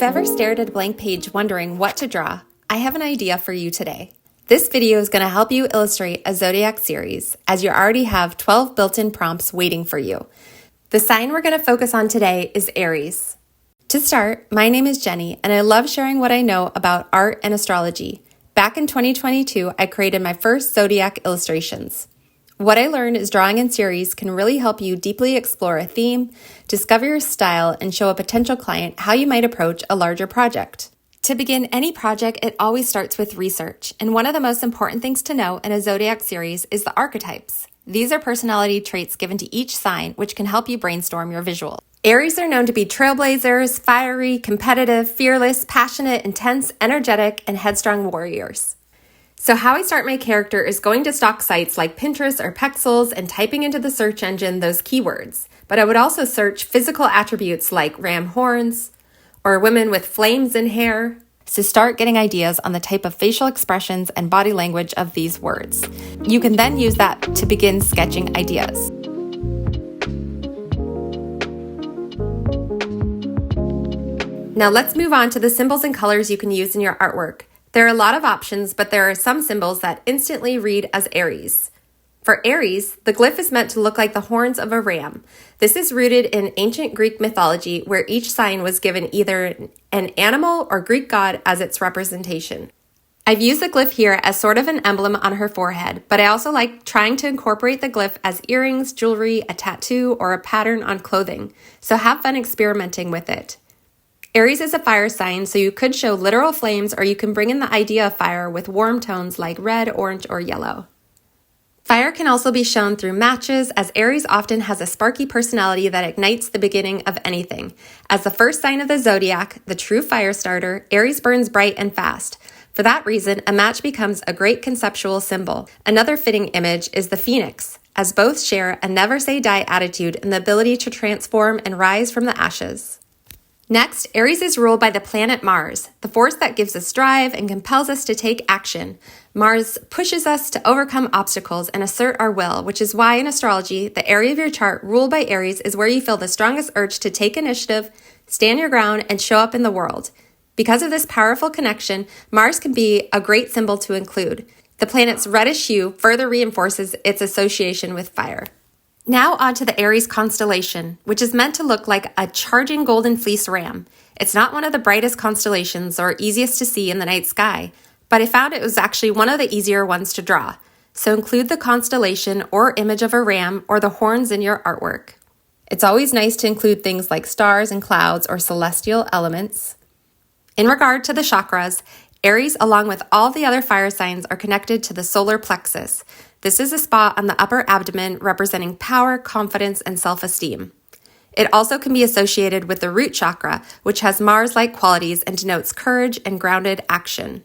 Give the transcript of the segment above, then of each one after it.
you've ever stared at a blank page wondering what to draw, I have an idea for you today. This video is going to help you illustrate a Zodiac series, as you already have 12 built-in prompts waiting for you. The sign we're going to focus on today is Aries. To start, my name is Jenny, and I love sharing what I know about art and astrology. Back in 2022, I created my first Zodiac illustrations. What I learned is drawing in series can really help you deeply explore a theme, discover your style, and show a potential client how you might approach a larger project. To begin any project, it always starts with research, and one of the most important things to know in a Zodiac series is the archetypes. These are personality traits given to each sign, which can help you brainstorm your visual. Aries are known to be trailblazers, fiery, competitive, fearless, passionate, intense, energetic, and headstrong warriors. So how I start my character is going to stock sites like Pinterest or Pexels and typing into the search engine those keywords. But I would also search physical attributes like ram horns or women with flames in hair to start getting ideas on the type of facial expressions and body language of these words. You can then use that to begin sketching ideas. Now let's move on to the symbols and colors you can use in your artwork. There are a lot of options, but there are some symbols that instantly read as Aries. For Aries, the glyph is meant to look like the horns of a ram. This is rooted in ancient Greek mythology, where each sign was given either an animal or Greek god as its representation. I've used the glyph here as sort of an emblem on her forehead, but I also like trying to incorporate the glyph as earrings, jewelry, a tattoo, or a pattern on clothing. So have fun experimenting with it. Aries is a fire sign, so you could show literal flames, or you can bring in the idea of fire with warm tones like red, orange, or yellow. Fire can also be shown through matches, as Aries often has a sparky personality that ignites the beginning of anything. As the first sign of the zodiac, the true fire starter, Aries burns bright and fast. For that reason, a match becomes a great conceptual symbol. Another fitting image is the phoenix, as both share a never say die attitude and the ability to transform and rise from the ashes. Next, Aries is ruled by the planet Mars, the force that gives us drive and compels us to take action. Mars pushes us to overcome obstacles and assert our will, which is why in astrology, the area of your chart ruled by Aries is where you feel the strongest urge to take initiative, stand your ground, and show up in the world. Because of this powerful connection, Mars can be a great symbol to include. The planet's reddish hue further reinforces its association with fire. Now on to the Aries constellation, which is meant to look like a charging golden fleece ram. It's not one of the brightest constellations or easiest to see in the night sky, but I found it was actually one of the easier ones to draw. So include the constellation or image of a ram or the horns in your artwork. It's always nice to include things like stars and clouds or celestial elements. In regard to the chakras, Aries, along with all the other fire signs, are connected to the solar plexus. This is a spot on the upper abdomen representing power, confidence, and self-esteem. It also can be associated with the root chakra, which has Mars-like qualities and denotes courage and grounded action.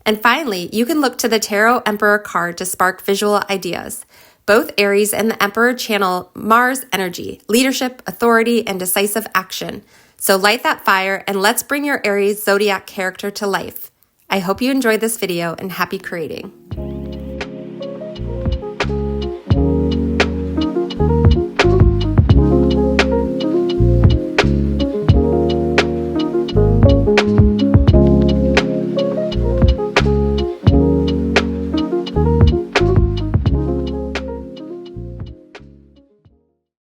And finally, you can look to the Tarot Emperor card to spark visual ideas. Both Aries and the Emperor channel Mars energy, leadership, authority, and decisive action. So light that fire and let's bring your Aries zodiac character to life. I hope you enjoyed this video and happy creating.